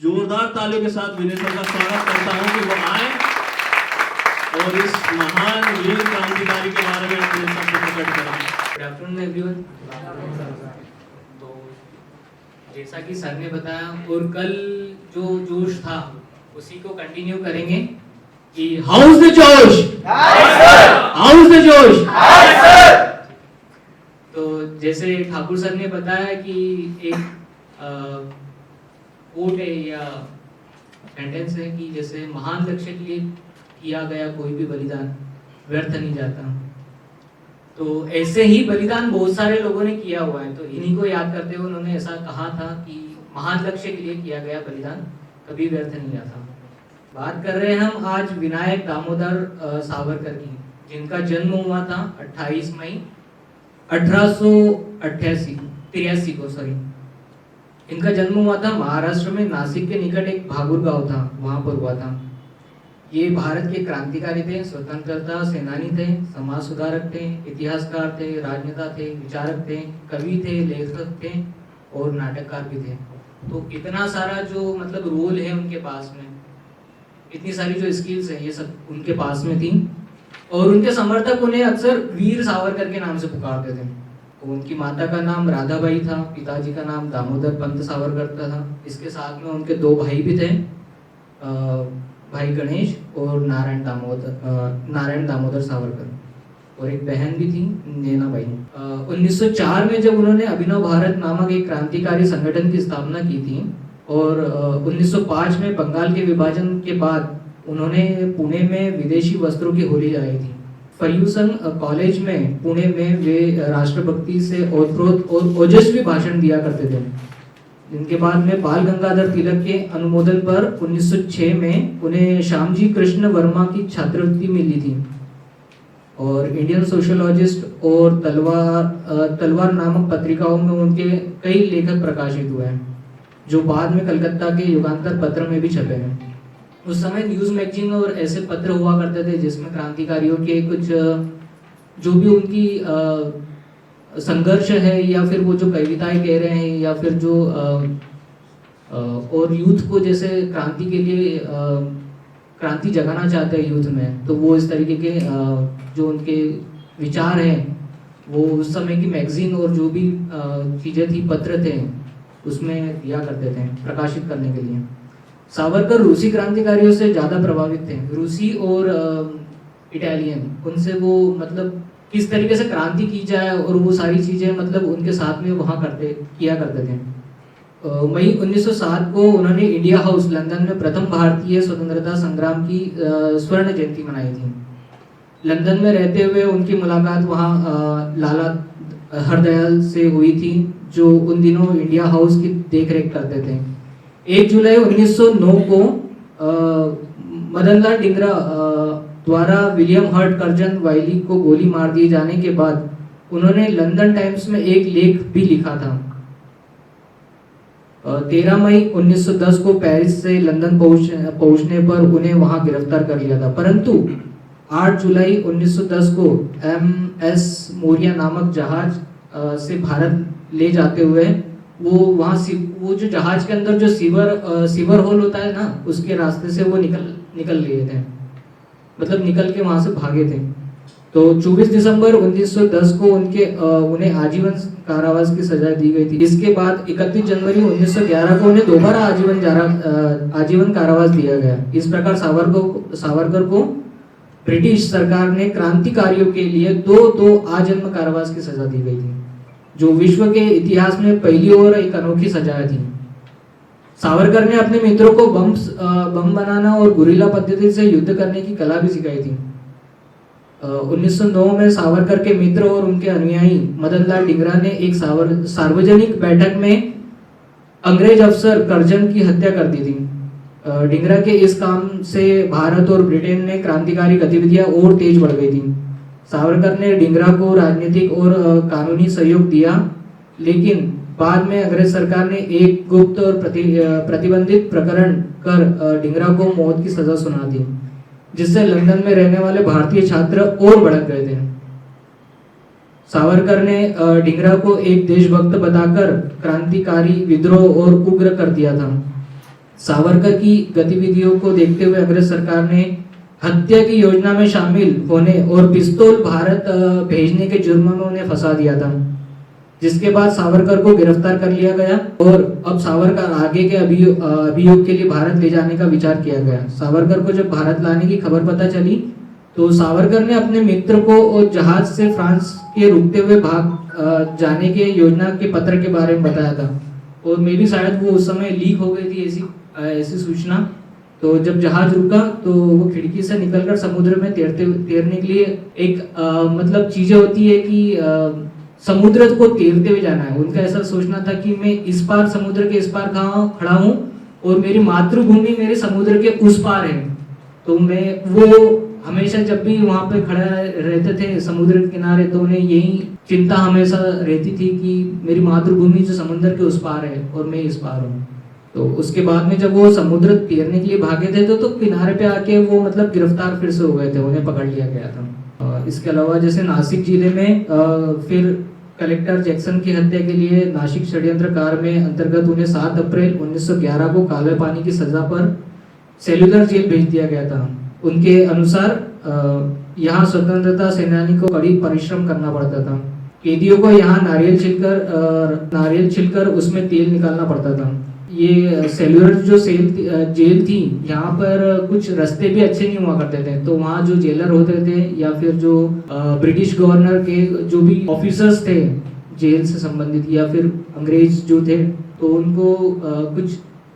जोरदार तालियों के साथ विनय सर का स्वागत करता हूं कि वो आए और इस महान वीर क्रांतिकारी के बारे में अपने शब्द प्रकट करें। Good afternoon everyone. तो जैसा कि सर ने बताया और कल जो जोश था उसी को कंटिन्यू करेंगे कि हाउस द जोश, हाउस द जोश। तो जैसे ठाकुर सर ने बताया कि एक कोट है या सेंटेंस है कि जैसे महान लक्ष्य के लिए किया गया कोई भी बलिदान व्यर्थ नहीं जाता। तो ऐसे ही बलिदान बहुत सारे लोगों ने किया हुआ है, तो इन्हीं को याद करते हुए उन्होंने ऐसा कहा था कि महान लक्ष्य के लिए किया गया बलिदान कभी व्यर्थ नहीं जाता। बात कर रहे हैं हम आज विनायक दामोदर सावरकर की, जिनका जन्म हुआ था 28 मई 1883 को इनका जन्म हुआ था महाराष्ट्र में नासिक के निकट एक भागुर गांव था, वहां पर हुआ था। ये भारत के क्रांतिकारी थे, स्वतंत्रता सेनानी थे, समाज सुधारक थे, इतिहासकार थे, राजनेता थे, विचारक थे, कवि थे, लेखक थे और नाटककार भी थे। तो इतना सारा जो मतलब रोल है उनके पास में, इतनी सारी जो स्किल्स है ये सब उनके पास में थी। और उनके समर्थक उन्हें अक्सर वीर सावरकर के नाम से पुकारते थे। उनकी माता का नाम राधाबाई था, पिताजी का नाम दामोदर पंत सावरकर था। इसके साथ में उनके दो भाई भी थे, भाई गणेश और नारायण दामोदर सावरकर, और एक बहन भी थी नैनाबाई। 1904 में जब उन्होंने अभिनव भारत नामक एक क्रांतिकारी संगठन की स्थापना की थी और 1905 में बंगाल के विभाजन के बाद उन्होंने पुणे में विदेशी वस्त्रों की होली जलाई थी। फर्ग्यूसन कॉलेज में पुणे में वे राष्ट्रभक्ति से ओतप्रोत और ओजस्वी भाषण दिया करते थे। इनके बाद में बाल गंगाधर तिलक के अनुमोदन पर 1906 में उन्हें श्यामजी कृष्ण वर्मा की छात्रवृत्ति मिली थी। और इंडियन सोशियोलॉजिस्ट और तलवार नामक पत्रिकाओं में उनके कई लेखक प्रकाशित हुए हैं, जो बाद में कलकत्ता के युगांतर पत्र में भी छपे हैं। उस समय न्यूज़ मैगजीन और ऐसे पत्र हुआ करते थे जिसमें क्रांतिकारियों के कुछ जो भी उनकी संघर्ष है या फिर वो जो कविताएं कह रहे हैं या फिर जो और यूथ को जैसे क्रांति के लिए क्रांति जगाना चाहते हैं यूथ में, तो वो इस तरीके के जो उनके विचार हैं वो उस समय की मैगजीन और जो भी चीज़ें थी, पत्र थे, उसमें दिया करते थे प्रकाशित करने के लिए। सावरकर रूसी क्रांतिकारियों से ज़्यादा प्रभावित थे। रूसी और इटालियन, उनसे वो मतलब किस तरीके से क्रांति की जाए और वो सारी चीज़ें मतलब उनके साथ में वहाँ किया करते थे। मई 1907 को उन्होंने इंडिया हाउस लंदन में प्रथम भारतीय स्वतंत्रता संग्राम की स्वर्ण जयंती मनाई थी। लंदन में रहते हुए उनकी मुलाकात वहाँ लाला हरदयाल से हुई थी, जो उन दिनों इंडिया हाउस की देखरेख करते थे। 1 जुलाई 1909 को मदनलाल डिंगरा द्वारा विलियम हर्ट कर्जन वाइली को गोली मार दिए जाने के बाद उन्होंने लंदन टाइम्स में एक लेख भी लिखा था। 13 मई 1910 को पेरिस से लंदन पहुंचने पर उन्हें वहां गिरफ्तार कर लिया था, परंतु 8 जुलाई 1910 को MS मोरिया नामक जहाज से भारत ले जाते हुए वो जो जहाज के अंदर जो सीवर होल होता है ना, उसके रास्ते से वो निकल लिए थे, मतलब निकल के वहां से भागे थे। तो 24 दिसंबर 1910 को उन्हें आजीवन कारावास की सजा दी गई थी। इसके बाद 31 जनवरी 1911 को उन्हें दोबारा आजीवन कारावास दिया गया। इस प्रकार सावरकर को ब्रिटिश सरकार ने क्रांतिकारियों के लिए दो आजीवन कारावास की सजा दी गई थी, जो विश्व के इतिहास में पहली और एक अनोखी सजा थी। सावरकर ने अपने मित्रों को बम बनाना और गुरिल्ला पद्धति से युद्ध करने की कला भी सिखाई थी। 1909 में सावरकर के मित्र और उनके अनुयायी मदनलाल डिंगरा ने एक सार्वजनिक बैठक में अंग्रेज अफसर कर्जन की हत्या कर दी थी। डिंगरा के इस काम से भारत और ब्रिटेन में क्रांतिकारी गतिविधियां और तेज बढ़ गई थी। सावरकर ने डिंगरा को राजनीतिक और कानूनी सहयोग दिया, लेकिन बाद में अंग्रेज सरकार ने एक गुप्त और प्रतिबंधित प्रकरण कर डिंगरा को मौत की सजा सुना दी, जिससे लंदन में रहने वाले भारतीय छात्र और भड़क गए थे। सावरकर ने डिंगरा को एक देशभक्त बताकर क्रांतिकारी विद्रोह और उग्र कर दिया था। सावरकर की गतिविधियों को देखते हुए अंग्रेज सरकार ने हत्या की योजना में शामिल होने और पिस्तौल भारत भेजने के जुर्म में उन्हें फंसा दिया था, जिसके बाद सावरकर को गिरफ्तार कर लिया गया और अब सावरकर आगे के अभियोग के लिए भारत ले जाने का विचार किया गया। सावरकर को जब भारत लाने की खबर पता चली तो सावरकर ने अपने मित्र को और जहाज से फ्रांस के रुकते हुए भाग जाने के योजना के पत्र के बारे में बताया था, और मे भी शायद वो उस समय लीक हो गई थी ऐसी सूचना। तो जब जहाज रुका तो वो खिड़की से निकलकर समुद्र में तैरने के लिए एक मतलब चीजें होती है कि समुद्र को तैरते हुए जाना है। उनका ऐसा सोचना था कि मैं इस पार समुद्र के इस पार खड़ा हूँ और मेरी मातृभूमि मेरे समुद्र के उस पार है। तो मैं वो हमेशा जब भी वहां पे खड़ा रहते थे समुद्र के किनारे, तो उन्हें यही चिंता हमेशा रहती थी कि मेरी मातृभूमि जो समुद्र के उस पार है और मैं इस पार हूँ। तो उसके बाद में जब वो समुद्र तैरने के लिए भागे थे तो किनारे पे आके वो मतलब गिरफ्तार फिर से हो गए थे, उन्हें पकड़ लिया गया था। इसके अलावा जैसे नासिक जिले में फिर कलेक्टर जैक्सन की हत्या के लिए नासिक षड्यंत्रकार में अंतर्गत उन्हें 7 अप्रैल 1911 को काले पानी की सजा पर सेल्यूलर जेल भेज दिया गया था। उनके अनुसार यहाँ स्वतंत्रता सेनानी को कड़ी परिश्रम करना पड़ता था। कैदियों को यहाँ नारियल छिलकर उसमें तेल निकालना पड़ता था। ये सेल्यूलर जो जेल थी, यहाँ पर कुछ रास्ते भी अच्छे नहीं हुआ करते थे, तो वहाँ जो जेलर होते थे या फिर जो ब्रिटिश गवर्नर के जो भी ऑफिसर्स थे जेल से संबंधित या फिर अंग्रेज जो थे, तो उनको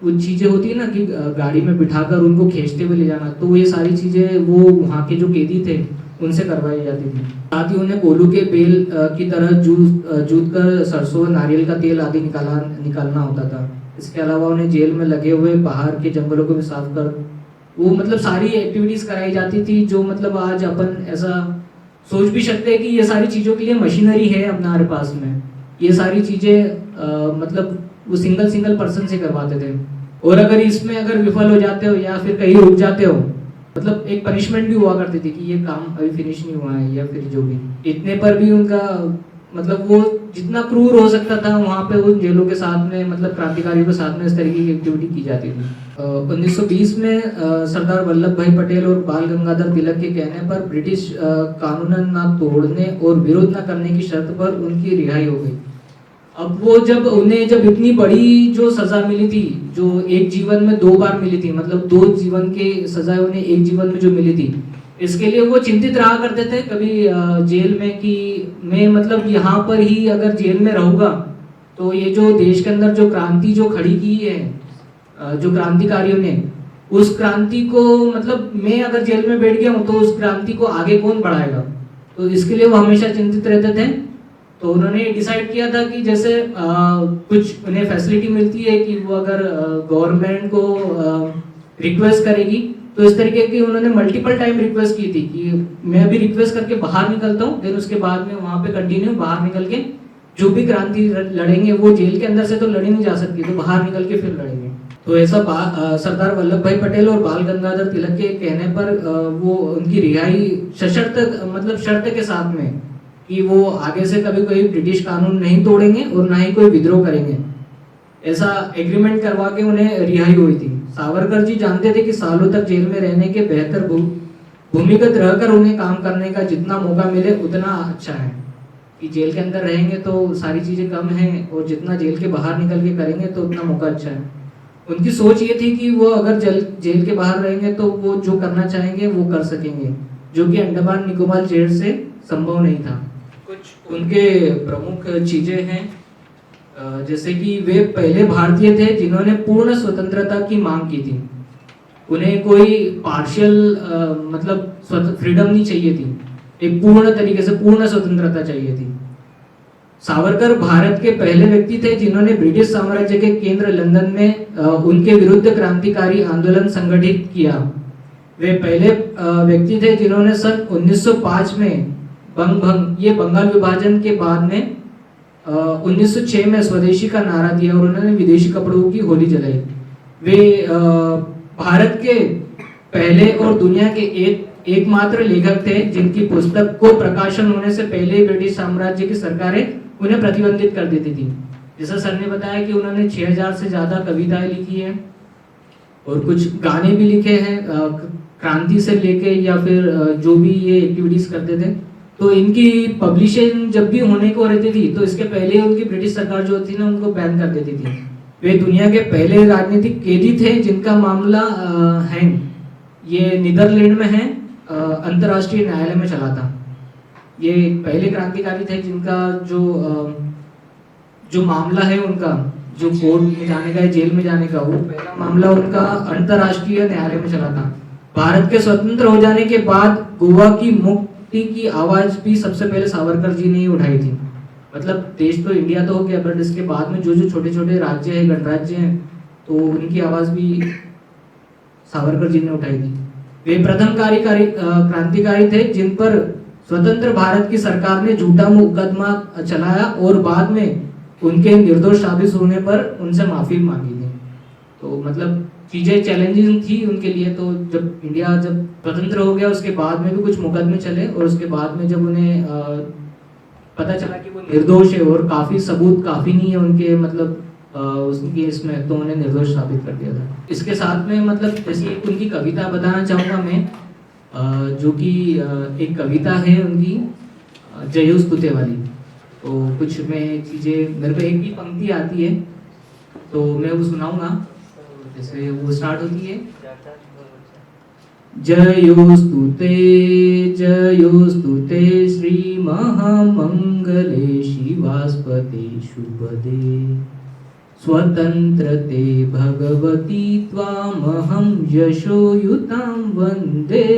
कुछ चीजें होती है ना कि गाड़ी में बिठाकर उनको खींचते हुए ले जाना, तो ये सारी चीजें वो वहाँ के जो कैदी थे उनसे करवाई जाती थी। साथ ही उन्हें कोल्हू के बेल की तरह जूत कर सरसों नारियल का तेल आदि निकालना होता था। इसके अलावा उन्हें जेल में लगे हुए बाहर के जंगलों को भी साफ कर वो मतलब सारी एक्टिविटीज कराई जाती थी, जो मतलब आज अपन ऐसा सोच भी सकते हैं कि ये सारी चीजों के लिए मशीनरी है अपने पास में। ये सारी चीजें मतलब वो सिंगल पर्सन से करवाते थे, और अगर इसमें अगर विफल हो जाते हो या फिर कहीं रुक जाते हो, मतलब एक पनिशमेंट भी हुआ करती थी कि ये काम अभी फिनिश नहीं हुआ है या फिर जो भी। इतने पर भी उनका मतलब वो जितना क्रूर हो सकता था वहाँ पे उन जेलों के साथ में मतलब क्रांतिकारियों के साथ में इस तरीके की एक्टिविटी की जाती थी। 1920 में सरदार वल्लभ भाई पटेल और बाल गंगाधर तिलक के कहने पर ब्रिटिश कानून ना तोड़ने और विरोध न करने की शर्त पर उनकी रिहाई हो गई। अब वो उन्हें जब इतनी बड़ी जो सजा मिली थी, जो एक जीवन में 2 बार मिली थी, मतलब 2 जीवन के सजा उन्हें एक जीवन में जो मिली थी, इसके लिए वो चिंतित रहा करते थे कभी जेल में कि मैं मतलब यहाँ पर ही अगर जेल में रहूंगा तो ये जो देश के अंदर जो क्रांति जो खड़ी की है जो क्रांतिकारियों ने, उस क्रांति को मतलब मैं अगर जेल में बैठ गया हूँ तो उस क्रांति को आगे कौन बढ़ाएगा। तो इसके लिए वो हमेशा चिंतित रहते थे। तो उन्होंने डिसाइड किया था कि जैसे कुछ उन्हें फैसिलिटी मिलती है कि वो अगर गवर्नमेंट को रिक्वेस्ट करेगी, तो इस तरीके की उन्होंने मल्टीपल टाइम रिक्वेस्ट की थी कि मैं अभी रिक्वेस्ट करके बाहर निकलता हूँ, फिर उसके बाद में वहाँ पे कंटिन्यू बाहर निकल के जो भी क्रांति लड़ेंगे वो जेल के अंदर से तो लड़ी नहीं जा सकती, तो बाहर निकल के फिर लड़ेंगे। तो ऐसा सरदार वल्लभ भाई पटेल और बाल गंगाधर तिलक के कहने पर वो उनकी रिहाई सशर्त मतलब शर्त के साथ में कि वो आगे से कभी कोई ब्रिटिश कानून नहीं तोड़ेंगे और ना ही कोई विद्रोह करेंगे, ऐसा एग्रीमेंट करवा के उन्हें रिहाई हुई थी। सावरकर जी जानते थे कि सालों तक जेल में रहने के बेहतर भूमिगत रहकर उन्हें काम करने का जितना मौका मिले उतना अच्छा है, कि जेल के अंदर रहेंगे तो सारी चीजें कम हैं और जितना जेल के बाहर निकल के करेंगे तो उतना मौका अच्छा है। उनकी सोच ये थी कि वो अगर जेल के बाहर रहेंगे तो वो जो करना चाहेंगे वो कर सकेंगे, जो कि अंडमान निकोबार जेल से संभव नहीं था। कुछ उनके प्रमुख चीजें हैं, जैसे कि वे पहले भारतीय थे जिन्होंने पूर्ण स्वतंत्रता की मांग की थी। उन्हें कोई पार्शियल मतलब फ्रीडम नहीं चाहिए थी, एक पूर्ण तरीके से पूर्ण स्वतंत्रता चाहिए थी। सावरकर भारत के पहले व्यक्ति थे जिन्होंने ब्रिटिश साम्राज्य के केंद्र लंदन में उनके विरुद्ध क्रांतिकारी आंदोलन संगठित किया। वे पहले व्यक्ति थे जिन्होंने सन 1905 में ये बंगाल विभाजन के बाद में 1906 में स्वदेशी का नारा दिया और उन्होंने विदेशी कपड़ों की होली जलाई। वे भारत के पहले और दुनिया के एकमात्र लेखक थे जिनकी पुस्तक को प्रकाशन होने से पहले ब्रिटिश साम्राज्य की सरकारें उन्हें प्रतिबंधित कर देती थी। जैसा सर ने बताया कि उन्होंने 6000 से ज्यादा कविताएं लिखी है और कुछ गाने भी लिखे हैं क्रांति से लेके या फिर जो भी ये एक्टिविटीज करते थे। तो इनकी पब्लिशिंग जब भी होने को रहती थी तो इसके पहले उनकी ब्रिटिश सरकार जो थी ना उनको बैन कर देती थी। वे दुनिया के पहले राजनीतिक कैदी थे जिनका मामला है ये नीदरलैंड में है, अंतर्राष्ट्रीय न्यायालय में चला था। ये पहले क्रांतिकारी थे जिनका जो मामला है उनका जो कोर्ट में जाने का है, जेल में जाने का, वो पहला मामला उनका अंतर्राष्ट्रीय न्यायालय में चला था। भारत के स्वतंत्र हो जाने के बाद गोवा की मुक्ति की आवाज भी सबसे पहले सावरकर जी ने ही उठाई थी। मतलब देश तो इंडिया तो हो गया, बट इसके बाद में जो जो छोटे छोटे राज्य हैं, गणराज्य हैं, तो उनकी आवाज भी सावरकर जी ने उठाई थी। वे प्रथम क्रांतिकारी थे जिन पर स्वतंत्र भारत की सरकार ने झूठा मुकदमा चलाया और बाद में उनके निर्दोष साबित होने पर उनसे माफी मांगी थी। तो मतलब चीजें चैलेंजिंग थी उनके लिए। तो जब इंडिया जब स्वतंत्र हो गया उसके बाद में भी कुछ मुकदमे चले और उसके बाद में जब उन्हें पता चला कि वो निर्दोष है और काफी सबूत काफी नहीं है उनके मतलब उसके इसमें, तो उन्हें निर्दोष साबित कर दिया था। इसके साथ में मतलब जैसे उनकी कविता बताना चाहूँगा मैं, जो कि एक कविता है उनकी जयोस्तुते वाली। तो कुछ मैं चीज़ें मेरे को एक ही पंक्ति आती है तो मैं वो सुनाऊंगा। जैसे वो स्टार्ट होती है, जयोस्तुते श्री महामंगले शिवास्पते शुभदे स्वतंत्रते भगवती त्वामहं यशोयुतां वन्दे।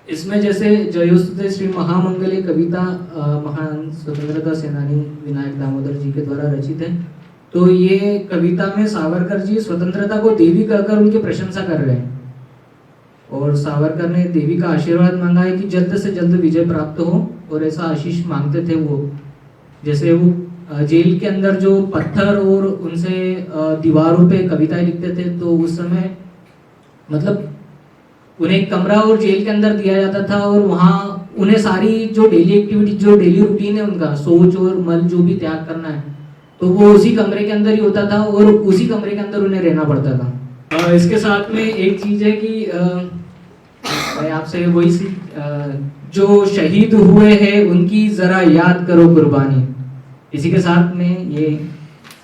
इसमें जैसे जयोस्तुते श्री महामंगले कविता महान स्वतंत्रता सेनानी विनायक दामोदर जी के द्वारा रचित है। तो ये कविता में सावरकर जी स्वतंत्रता को देवी कहकर उनकी प्रशंसा कर रहे हैं और सावरकर ने देवी का आशीर्वाद मांगा है कि जल्द से जल्द विजय प्राप्त हो और ऐसा आशीष मांगते थे वो। जैसे वो जेल के अंदर जो पत्थर और उनसे दीवारों पे कविताएं लिखते थे तो उस समय मतलब उन्हें एक कमरा और जेल के अंदर दिया जाता था और वहाँ उन्हें सारी जो डेली एक्टिविटी जो डेली रूटीन है उनका सोच और मल जो भी त्याग करना है तो वो उसी कमरे के अंदर ही होता था और उसी कमरे के अंदर उन्हें रहना पड़ता था। इसके साथ में एक चीज है कि मैं आपसे वही सी जो शहीद हुए हैं उनकी जरा याद करो कुर्बानी। इसी के साथ में ये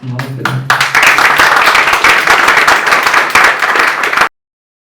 समाप्त करें।